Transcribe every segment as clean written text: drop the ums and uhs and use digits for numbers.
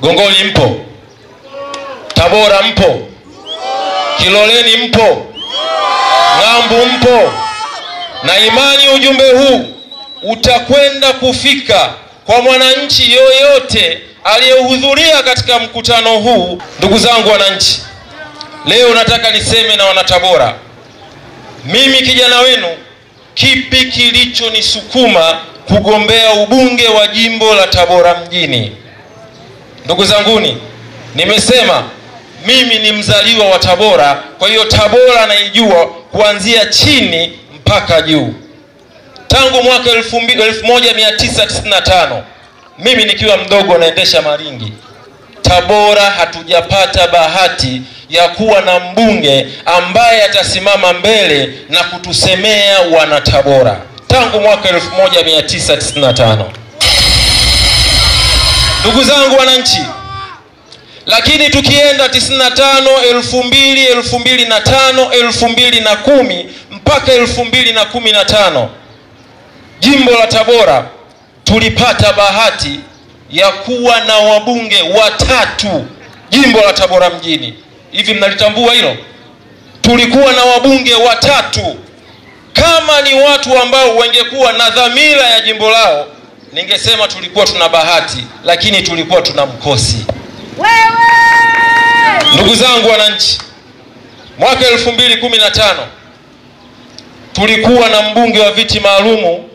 Gongoni mpo? Tabora mpo? Kiloleni mpo? Ng'ambu mpo? Na imani ujumbe huu utakwenda kufika kwa mwananchi yoyote aliyehudhuria katika mkutano huu. Ndugu zangu wananchi, leo nataka niseme na wanatabora, mimi kijana wenu, kipi kilichonisukuma kugombea ubunge wa jimbo la Tabora mjini? Ndugu zanguni, nimesema mimi ni mzaliwa wa Tabora, kwa hiyo Tabora naijua kuanzia chini mpaka juu. Tangu mwaka 1995 mimi nikiwa mdogo naendesha maringi, Tabora hatujapata bahati ya kuwa na mbunge ambaye atasimama mbele na kutusemea wana Tabora. Tangu mwaka 1995. Ndugu zangu wananchi, lakini tukienda 95, 2000, 2005, 2010 mpaka 2015, jimbo la Tabora tulipata bahati ya kuwa na wabunge watatu jimbo la Tabora mjini. Hivi mnalitambua hilo? Tulikuwa na wabunge watatu. Kama ni watu ambao wangekuwa na dhamira ya jimbo lao, ningesema tulikuwa tuna bahati, lakini tulikuwa tuna mkosi. Ndugu zangu wananchi, mwaka 2015 tulikuwa na mbunge wa viti maalumu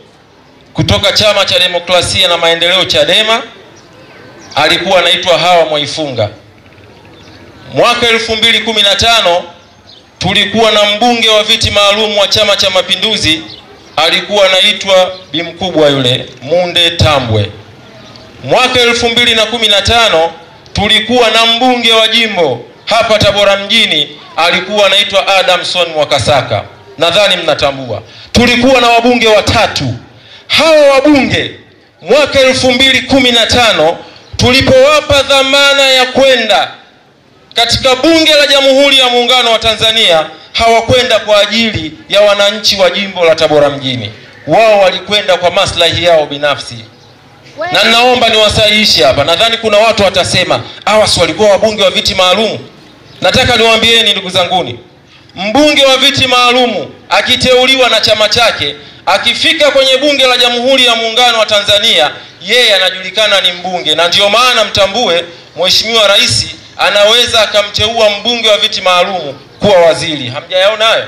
kutoka Chama cha Demokrasia na Maendeleo Chadema, alikuwa anaitwa Hawa Mwaifunga. Mwaka 2015 tulikuwa na mbunge wa viti maalumu wa Chama cha Mapinduzi, alikuwa anaitwa Bimkubwa yule Munde Tambwe. Mwaka 2015 tulikuwa na mbunge wa jimbo hapa Tabora mjini, alikuwa anaitwa Adamson Mwakasaka. Nadhani mnatambua. Tulikuwa na wabunge watatu. Hawa wabunge mwaka 2015 tulipowapa dhamana ya kwenda katika bunge la Jamhuri ya Muungano wa Tanzania, hawakwenda kwa ajili ya wananchi wa jimbo la Tabora mjini. Wao walikwenda kwa maslahi yao binafsi. Na naomba niwasahihishe hapa. Nadhani kuna watu watasema, hawa si walikuwa wabunge wa viti maalumu? Nataka niwaambieni ndugu zanguni, mbunge wa viti maalumu akiteuliwa na chama chake, akifika kwenye bunge la Jamhuri ya Muungano wa Tanzania, yeye anajulikana ni mbunge. Na ndio maana mtambue, Mheshimiwa Rais anaweza akamteua mbunge wa viti maalumu kuwa waziri. Hamjayaona hayo?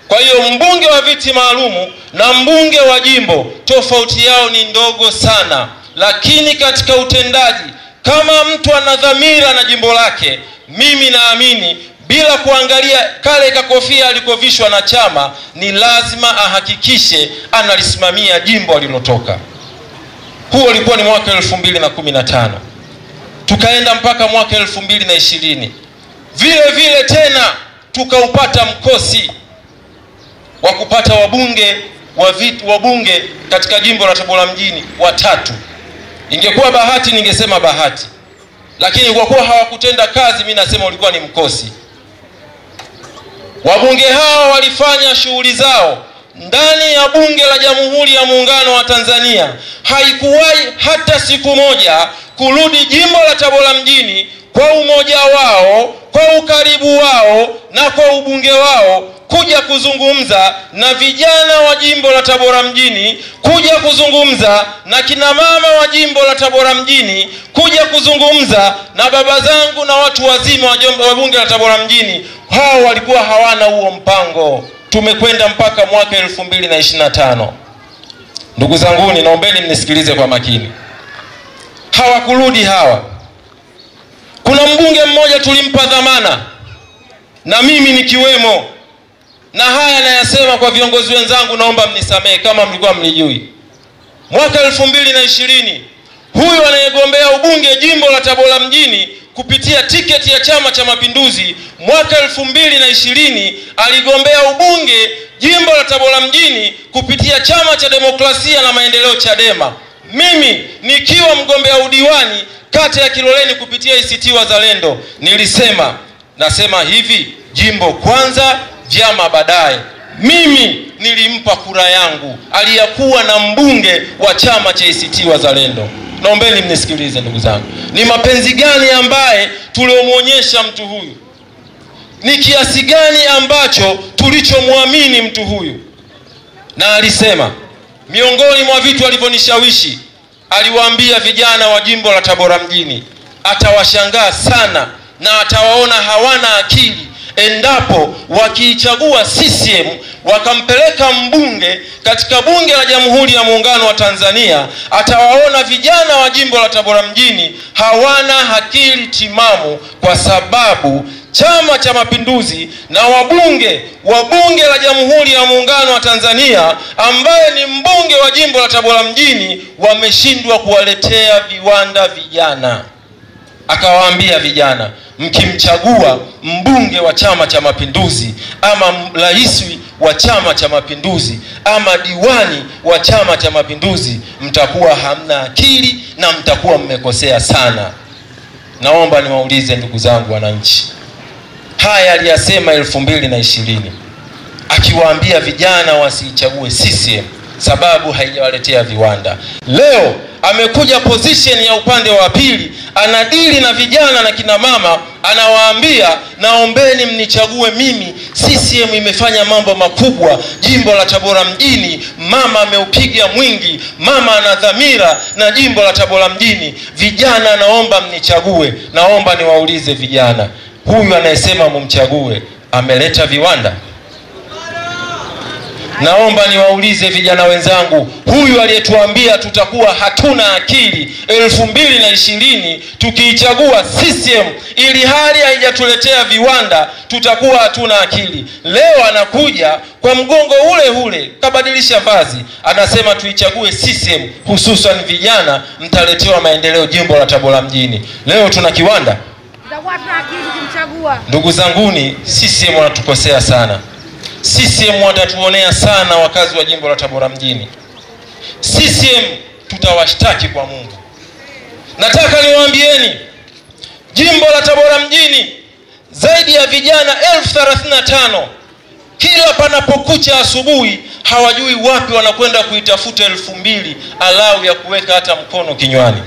Kwa hiyo mbunge wa viti maalumu na mbunge wa jimbo tofauti yao ni ndogo sana, lakini katika utendaji, kama mtu ana dhamira na jimbo lake, mimi naamini bila kuangalia kale kakofia alikovishwa na chama, ni lazima ahakikishe analisimamia jimbo alilotoka. Huo ulikuwa ni mwaka 2015. Tukaenda mpaka mwaka 2020. Vile vile tena tukaupata mkosi wa kupata wabunge katika jimbo la Tabora mjini watatu. Ingekuwa bahati ningesema bahati, lakini kwa kuwa hawakutenda kazi, mimi nasema ulikuwa ni mkosi. Wabunge hao walifanya shughuli zao ndani ya bunge la Jamhuri ya Muungano wa Tanzania. Haikuwahi hata siku moja kurudi jimbo la Tabora mjini kwa umoja wao, kwa ukaribu wao na kwa ubunge wao, kuja kuzungumza na vijana wa jimbo la Tabora mjini, kuja kuzungumza na kina mama wa jimbo la Tabora mjini, kuja kuzungumza na baba zangu na watu wazima wa bunge la Tabora mjini. Hao walikuwa hawana huo mpango. Tumekwenda mpaka mwaka 2025. Ndugu zangu, naombeni mnisikilize kwa makini. Hawakurudi hawa. Kuna mbunge mmoja tulimpa dhamana, na mimi nikiwemo, na haya nayasema kwa viongozi wenzangu, naomba mnisamehe kama mlikuwa mlijui. Mwaka 2020 huyu anayegombea ubunge jimbo la Tabora mjini kupitia tiketi ya Chama cha Mapinduzi, mwaka 2020 aligombea ubunge jimbo la Tabora mjini kupitia Chama cha Demokrasia na Maendeleo Chadema. Mimi nikiwa mgombea udiwani kata ya Kiloleni kupitia ACT Wazalendo, nasema hivi, jimbo kwanza, vyama baadaye. Mimi nilimpa kura yangu aliyakuwa na mbunge wa chama cha ACT Wazalendo. Naombeni mnisikilize ndugu zangu. Ni mapenzi gani ambaye tuliomwonyesha mtu huyu? Ni kiasi gani ambacho tulichomwamini mtu huyu? Na alisema miongoni mwa vitu alivyonishawishi, aliwaambia vijana wa jimbo la Tabora mjini atawashangaa sana na atawaona hawana akili endapo wakiichagua CCM wakampeleka mbunge katika bunge la Jamhuri ya Muungano wa Tanzania, atawaona vijana wa jimbo la Tabora mjini hawana akili timamu, kwa sababu Chama cha Mapinduzi na wabunge wa bunge la Jamhuri ya Muungano wa Tanzania ambaye ni mbunge wa jimbo la Tabora mjini wameshindwa kuwaletea viwanda vijana. Akawaambia vijana, mkimchagua mbunge wa Chama cha Mapinduzi ama rais wa Chama cha Mapinduzi ama diwani wa Chama cha Mapinduzi, mtakuwa hamna akili na mtakuwa mmekosea sana. Naomba niwaulize ndugu zangu wananchi, haya aliyasema 2020 akiwaambia vijana wasichague CCM sababu haijawaletea viwanda. Leo amekuja position ya upande wa pili, anadili na vijana na kina mama, anawaambia naombeni mnichague mimi, CCM imefanya mambo makubwa jimbo la Tabora mjini, mama ameupiga mwingi, mama ana dhamira na jimbo la Tabora mjini, vijana naomba mnichague. Naomba niwaulize vijana, huyu anayesema mumchague ameleta viwanda? Naomba niwaulize vijana wenzangu, huyu aliyetuambia tutakuwa hatuna akili 2020 tukiichagua CCM ili hali haijatuletea viwanda, tutakuwa hatuna akili, leo anakuja kwa mgongo ule ule, kabadilisha vazi, anasema tuichague CCM, hususan vijana mtaletewa maendeleo jimbo la Tabora mjini. Leo tuna kiwanda? Ndugu zanguni, CCM wanatukosea sana. CCM watatuonea sana wakazi wa jimbo la Tabora mjini. CCM tutawashtaki kwa Mungu. Nataka niwaambieni, jimbo la Tabora mjini zaidi ya vijana 35,000 kila panapokucha asubuhi hawajui wapi wanakwenda kuitafuta 2,000 alau ya kuweka hata mkono kinywani.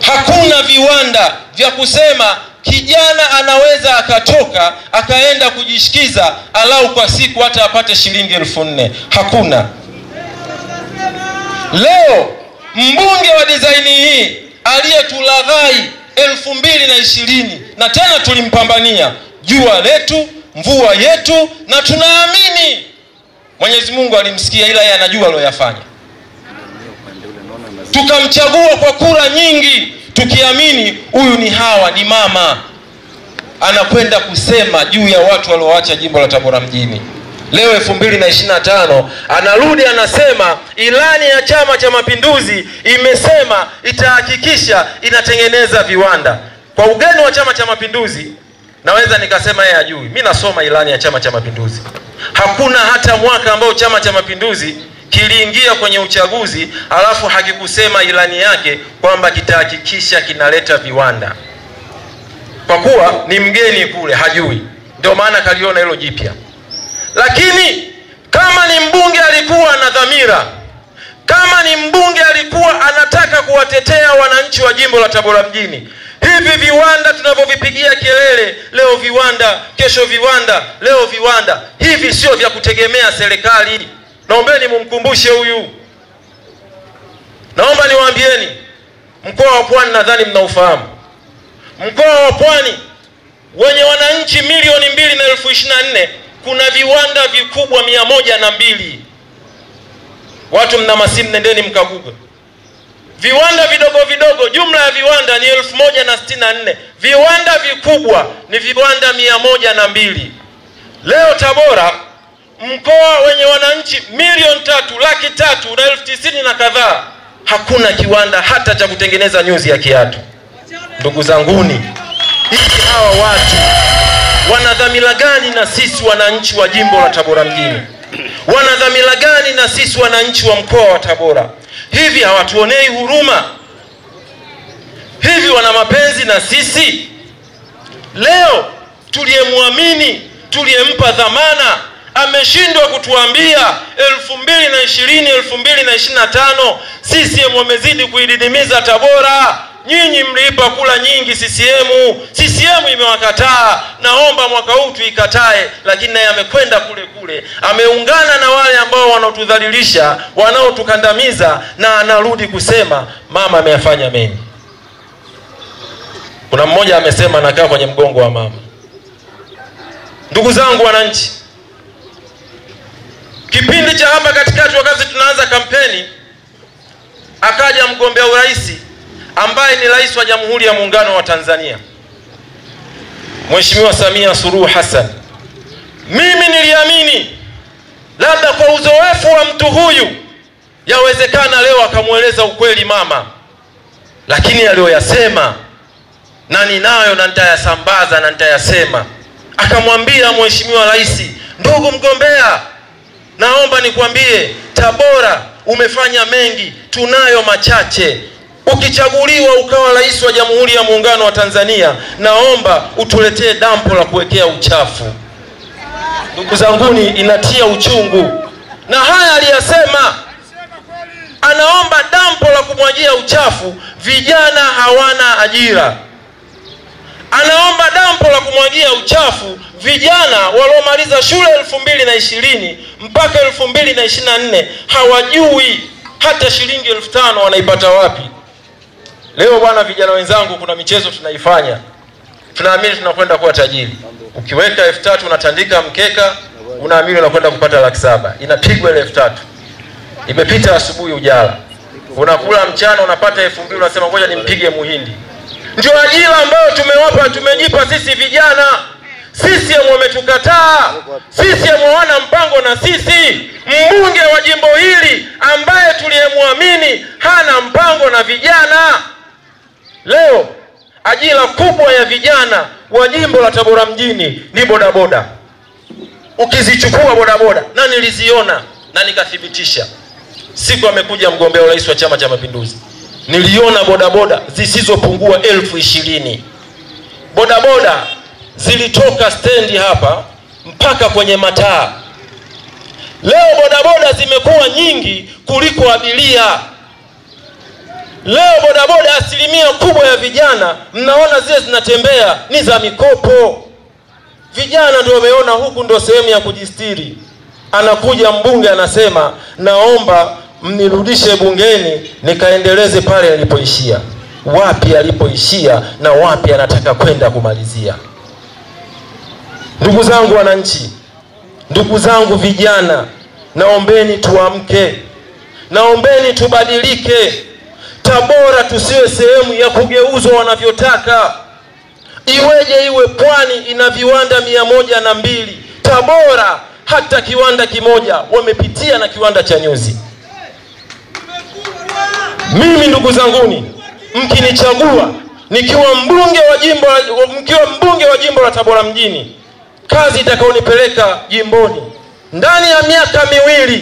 Hakuna viwanda vya kusema kijana anaweza akatoka akaenda kujishikiza alau kwa siku hata apate shilingi 4,000. Hakuna. Leo mbunge wa design hii aliyetulaghai 2020 na tena tulimpambania, jua letu, mvua yetu, na tunaamini Mwenyezi Mungu alimsikia, ila yeye anajua aliyoyafanya. Tukamchagua kwa kura nyingi tukiamini huyu ni Hawa, ni mama anakwenda kusema juu ya watu walioacha jimbo la Tabora mjini. Leo 2025 anarudi anasema ilani ya Chama cha Mapinduzi imesema itahakikisha inatengeneza viwanda. Kwa ugeni wa Chama cha Mapinduzi naweza nikasema yeye ajui. Mimi nasoma ilani ya Chama cha Mapinduzi. Hakuna hata mwaka ambao Chama cha Mapinduzi kiliingia kwenye uchaguzi alafu hakikusema ilani yake kwamba kitahakikisha kinaleta viwanda. Kwa kuwa ni mgeni kule hajui, ndio maana kaliona hilo jipya. Lakini kama ni mbunge alikuwa na dhamira, kama ni mbunge alikuwa anataka kuwatetea wananchi wa jimbo la Tabora mjini, hivi viwanda tunavyovipigia kelele, leo viwanda, kesho viwanda, leo viwanda, hivi sio vya kutegemea serikali. Naombeni mumkumbushe huyu. Naomba niwaambieni, mkoa wa Pwani nadhani mnaufahamu. Mkoa wa Pwani wenye wananchi 2,224,000 kuna viwanda vikubwa 102. Watu mna masimu, nendeni mkaguga. Viwanda vidogo vidogo, jumla ya viwanda ni 1,064. Viwanda vikubwa ni viwanda 102. Leo Tabora, mkoa wenye wananchi 3,300,090 na kadhaa, hakuna kiwanda hata cha kutengeneza nyuzi ya kiatu. Ndugu zanguni, hivi hawa watu wana dhamira gani na sisi wananchi wa jimbo la Tabora mjini? Wana dhamira gani na sisi wananchi wa mkoa wa Tabora? Hivi hawatuonei huruma? Hivi wana mapenzi na sisi? Leo tuliyemwamini, tuliyempa dhamana, ameshindwa kutuambia 2020 2025 CCM wamezidi kuididimiza Tabora. Nyinyi mliipa kula nyingi CCM imewakataa. Naomba mwaka huu tuikatae, lakini naye amekwenda kule. Ameungana na wale ambao wanaotudhalilisha, wanaotukandamiza, na anarudi kusema mama ameyafanya mengi. Kuna mmoja amesema anakaa kwenye mgongo wa mama. Ndugu zangu wananchi, kipindi cha hapa katikati wakati tunaanza kampeni, akaja mgombea urais ambaye ni rais wa Jamhuri ya Muungano wa Tanzania, Mheshimiwa Samia Suluhu Hassan. Mimi niliamini labda kwa uzoefu wa mtu huyu yawezekana leo akamueleza ukweli mama, lakini aliyoyasema na ninayo na nitayasambaza na nitayasema. Akamwambia Mheshimiwa Rais, ndugu mgombea, naomba nikwambie Tabora umefanya mengi, tunayo machache. Ukichaguliwa ukawa rais wa Jamhuri ya Muungano wa Tanzania, naomba utuletee dampo la kuwekea uchafu. Ndugu zanguni, inatia uchungu. Na haya aliyasema, anaomba dampo la kumwagia uchafu, vijana hawana ajira. Anaomba dampo la kumwagia uchafu, vijana waliomaliza shule 2020 mpaka 2024 hawajui hata shilingi 5,000 wanaipata wapi. Leo bwana vijana wenzangu, kuna michezo tunaifanya, tunaamini tunakwenda kuwa tajiri. Ukiweka 3,000 unatandika mkeka, unaamini unakwenda kupata 700,000. Inapigwa ile 3,000. Imepita asubuhi ujala. Unakula mchana unapata 2,000, unasema ngoja nimpige muhindi. Ndio ajira ambayo tumejipa sisi vijana. CCM wametukataa. CCM hawana mpango na sisi. Mbunge wa jimbo hili ambaye tuliyemwamini hana mpango na vijana. Leo ajira kubwa ya vijana wa jimbo la Tabora mjini ni bodaboda. Ukizichukua bodaboda, na niliziona na nikathibitisha siku amekuja mgombea urais wa Chama cha Mapinduzi, niliona bodaboda zisizopungua 20,000. Bodaboda zilitoka stendi hapa mpaka kwenye mataa. Leo bodaboda zimekuwa nyingi kuliko abiria. Leo bodaboda asilimia kubwa ya vijana mnaona zile zinatembea ni za mikopo. Vijana ndio wameona huku ndio sehemu ya kujistiri. Anakuja mbunge anasema, naomba mnirudishe bungeni nikaendeleze pale alipoishia. Wapi alipoishia na wapi anataka kwenda kumalizia? Ndugu zangu wananchi, ndugu zangu vijana, naombeni tuamke. Naombeni tubadilike. Tabora tusiwe sehemu ya kugeuzwa wanavyotaka. Iweje iwe Pwani ina viwanda 102. Tabora hata kiwanda kimoja wamepitia na kiwanda cha nyuzi. Mimi ndugu zanguni, mkinichagua nikiwa mbunge wa jimbo la Tabora mjini, kazi itakaonipeleka jimboni ndani ya miaka 2,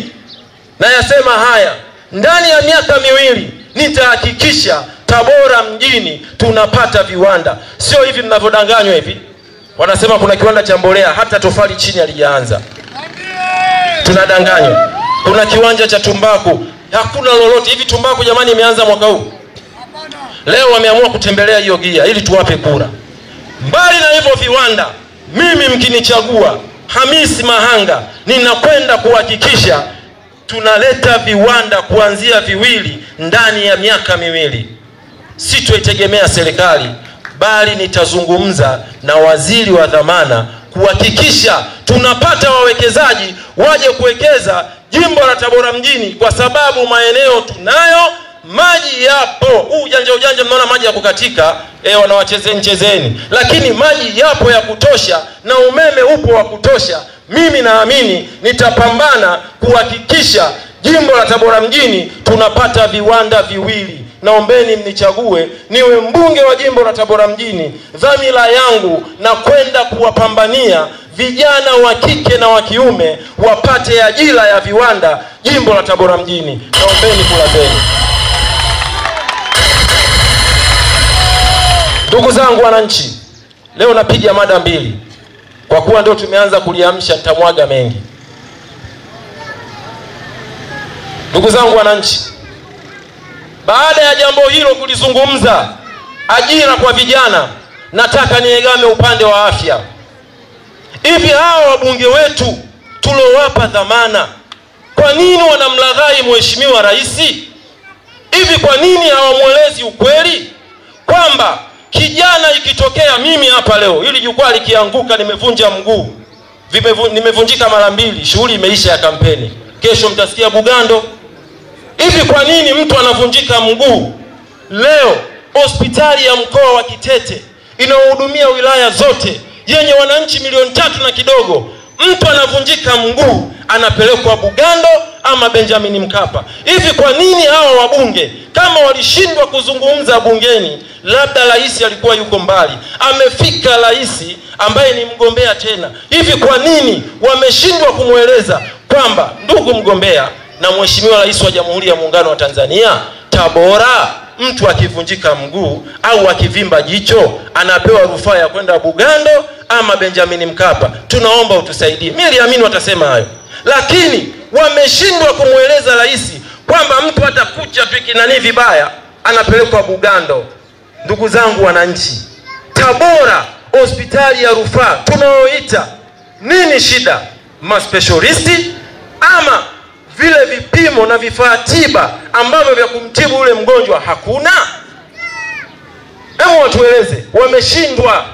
na yasema haya, ndani ya miaka 2 nitahakikisha Tabora mjini tunapata viwanda. Sio hivi mnavyodanganywa hivi. Wanasema kuna kiwanda cha mbolea, hata tofali chini halijaanza. Tunadanganywa. Kuna kiwanja cha tumbaku, hakuna lolote. Hivi tumbaku jamani imeanza mwaka huu? Leo wameamua kutembelea hiyo gia ili tuwape kura. Mbali na hivyo viwanda, mimi mkinichagua Hamisi Mahanga, ninakwenda kuhakikisha tunaleta viwanda kuanzia 2 ndani ya miaka 2. Sitoitegemea serikali, bali nitazungumza na waziri wa dhamana kuhakikisha tunapata wawekezaji waje kuwekeza jimbo la Tabora mjini, kwa sababu maeneo tunayo, maji yapo. Ujanja mnaona maji ya kukatika, wanawachezeni, lakini maji yapo ya kutosha na umeme upo wa kutosha. Mimi naamini nitapambana kuhakikisha jimbo la Tabora mjini tunapata viwanda 2. Naombeni mnichague niwe mbunge wa jimbo la Tabora mjini. Dhamira yangu na kwenda kuwapambania vijana wa kike na wa kiume wapate ajira ya viwanda jimbo la Tabora mjini. Naombeni kula zenu. Ndugu zangu wananchi, leo napiga mada 2. Kwa kuwa ndio tumeanza kuliamsha, nitamwaga mengi. Ndugu zangu wananchi, baada ya jambo hilo kulizungumza ajira kwa vijana, nataka niegame upande wa afya. Hivi hawa wabunge wetu tuliowapa dhamana, kwa nini wanamlaghai mheshimiwa rais? Hivi kwa nini hawamwelezi ukweli kwamba kijana ikitokea mimi hapa leo ili jukwaa likianguka nimevunja mguu, nimevunjika mara 2, shughuli imeisha ya kampeni, kesho mtasikia Bugando. Hivi kwa nini mtu anavunjika mguu leo hospitali ya mkoa wa Kitete inayohudumia wilaya zote yenye wananchi milioni 3 na kidogo, mtu anavunjika mguu anapelekwa Bugando ama Benjamin Mkapa? Hivi kwa nini hawa wabunge kama walishindwa kuzungumza bungeni, labda rais alikuwa yuko mbali, amefika rais ambaye ni mgombea tena, hivi kwa nini wameshindwa kumweleza kwamba ndugu mgombea na mheshimiwa rais wa Jamhuri ya Muungano wa Tanzania, Tabora mtu akivunjika mguu au akivimba jicho anapewa rufaa ya kwenda Bugando ama Benjamin Mkapa, tunaomba utusaidie. Mimi niliamini watasema hayo, lakini wameshindwa kumweleza rais kwamba mtu atakucha tu kinani vibaya anapelekwa Bugando. Ndugu zangu wananchi, Tabora hospitali ya rufaa tunaoita nini shida? Maspecialisti ama vile vipimo na vifaa tiba ambavyo vya kumtibu ule mgonjwa hakuna? Hebu watueleze, wameshindwa.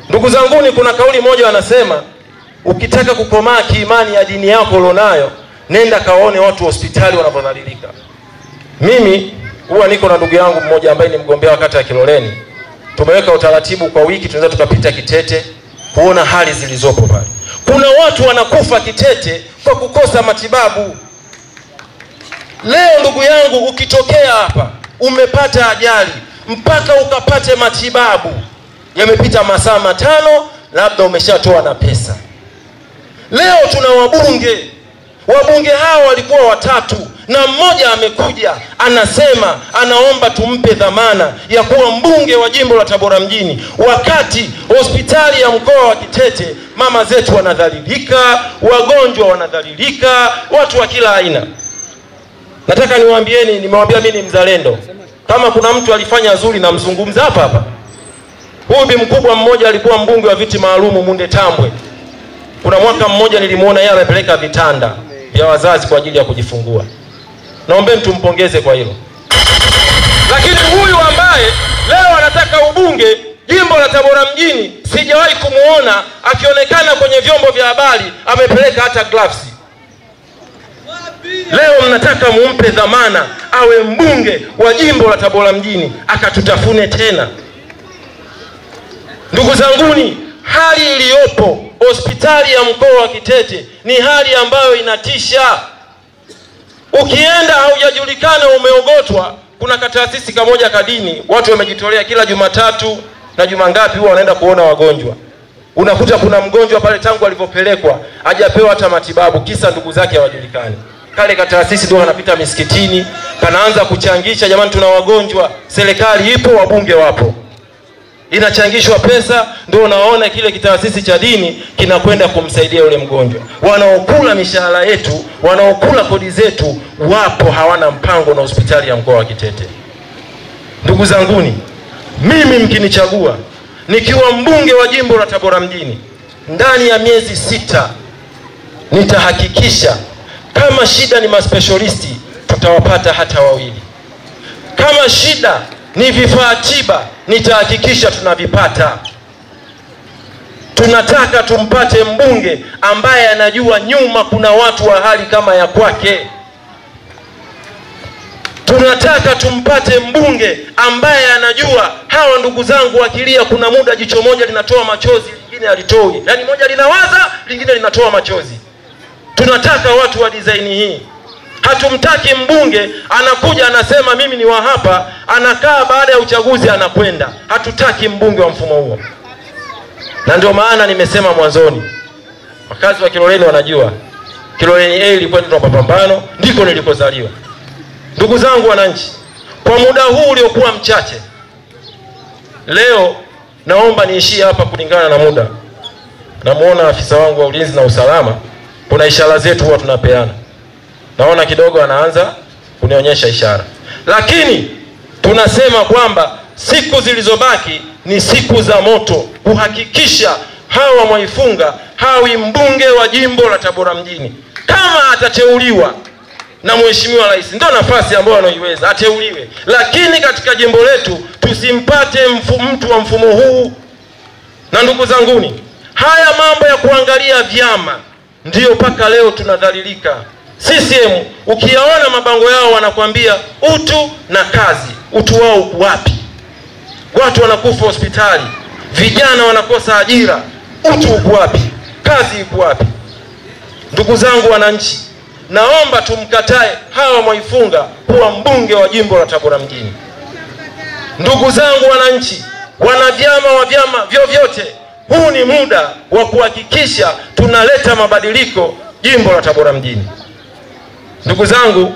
Ndugu zanguni, kuna kauli moja wanasema, ukitaka kukomaa kiimani ya dini yako ulionayo, nenda kaone watu hospitali wanavyodhalilika. Mimi huwa niko na ndugu yangu mmoja ambaye ni mgombea kata ya Kiloleni. Tumeweka utaratibu kwa wiki tunaweza tukapita Kitete kuona hali zilizopo pale. Kuna watu wanakufa Kitete kwa kukosa matibabu. Leo ndugu yangu, ukitokea hapa umepata ajali mpaka ukapate matibabu, yamepita masaa 5, labda umeshatoa na pesa. Leo tuna wabunge hao walikuwa 3 na mmoja amekuja anasema anaomba tumpe dhamana ya kuwa mbunge wa jimbo la Tabora mjini, wakati hospitali ya mkoa wa Kitete mama zetu wanadhalilika, wagonjwa wanadhalilika, watu wa kila aina. Nataka niwaambieni, nimewaambia mimi ni mzalendo. Kama kuna mtu alifanya zuri na mzungumza hapa. Huyu bi mkubwa mmoja alikuwa mbunge wa viti maalumu Munde Tambwe. Kuna mwaka mmoja nilimuona yeye anapeleka vitanda vya wazazi kwa ajili ya kujifungua. Naombeni tumpongeze kwa hilo. Lakini huyu ambaye leo anataka ubunge jimbo la Tabora mjini, sijawahi kumuona akionekana kwenye vyombo vya habari amepeleka hata gloves. Leo mnataka mumpe dhamana awe mbunge wa jimbo la Tabora mjini akatutafune tena. Ndugu zanguni, hali iliyopo hospitali ya mkoa wa Kitete ni hali ambayo inatisha. Ukienda haujajulikana umeogotwa, kuna kataasisi kamoja kadini watu wamejitolea kila Jumatatu na Jumangapi huwa wanaenda kuona wagonjwa. Unakuta kuna mgonjwa pale tangu alipopelekwa hajapewa hata matibabu, kisa ndugu zake hawajulikani. Kale kataasisi ndio anapita misikitini, kanaanza kuchangisha, jamani tuna wagonjwa, serikali ipo, wabunge wapo. Inachangishwa pesa, ndio unaona kile kitaasisi cha dini kinakwenda kumsaidia yule mgonjwa. Wanaokula mishahara yetu, wanaokula kodi zetu wapo, hawana mpango na hospitali ya mkoa wa Kitete. Ndugu zanguni, mimi mkinichagua nikiwa mbunge wa jimbo la Tabora mjini, ndani ya miezi 6 nitahakikisha kama shida ni maspecialisti tutawapata hata 2. Kama shida ni vifaa tiba nitahakikisha tunavipata. Tunataka tumpate mbunge ambaye anajua nyuma kuna watu wa hali kama ya kwake. Tunataka tumpate mbunge ambaye anajua hawa ndugu zangu wakilia kuna muda jicho moja linatoa machozi, lingine halitoi. Yaani moja linawaza, lingine linatoa machozi. Tunataka watu wa design hii. Hatumtaki mbunge anakuja anasema mimi ni wa hapa, anakaa baada ya uchaguzi anakwenda. Hatutaki mbunge wa mfumo huo. Na ndio maana nimesema mwanzoni, wakazi wa Kiloleni wanajua Kiloleni A ilikuwa ndio mapambano, ndiko nilikozaliwa. Ndugu zangu wananchi, kwa muda huu uliokuwa mchache, leo naomba niishie hapa kulingana na muda. Namuona afisa wangu wa ulinzi na usalama, kuna ishara zetu huwa tunapeana. naona kidogo anaanza kunionyesha ishara. Lakini tunasema kwamba siku zilizobaki ni siku za moto, kuhakikisha Hawa Mwaifunga hawi mbunge wa jimbo la Tabora mjini. Kama atateuliwa na Mheshimiwa Rais, ndio nafasi ambayo anaiweza, ateuliwe. Lakini katika jimbo letu tusimpate mtu wa mfumo huu. Na ndugu zanguni, haya mambo ya kuangalia vyama ndiyo paka leo tunadhalilika. CCM ukiyaona mabango yao wanakuambia utu na kazi. Utu wao uko wapi? Watu wanakufa hospitali, vijana wanakosa ajira. Utu uko wapi? Kazi iko wapi? Ndugu zangu wananchi, naomba tumkatae Hawa Mwaifunga kuwa mbunge wa jimbo la Tabora mjini. Ndugu zangu wananchi, wanavyama wa vyama vyovyote, huu ni muda wa kuhakikisha tunaleta mabadiliko jimbo la Tabora mjini. Ndugu zangu,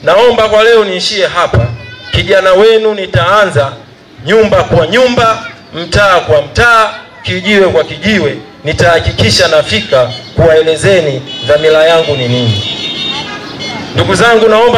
naomba kwa leo niishie hapa. Kijana wenu nitaanza nyumba kwa nyumba, mtaa kwa mtaa, kijiwe kwa kijiwe. Nitahakikisha nafika kuwaelezeni dhamira yangu ni nini. Ndugu zangu, naomba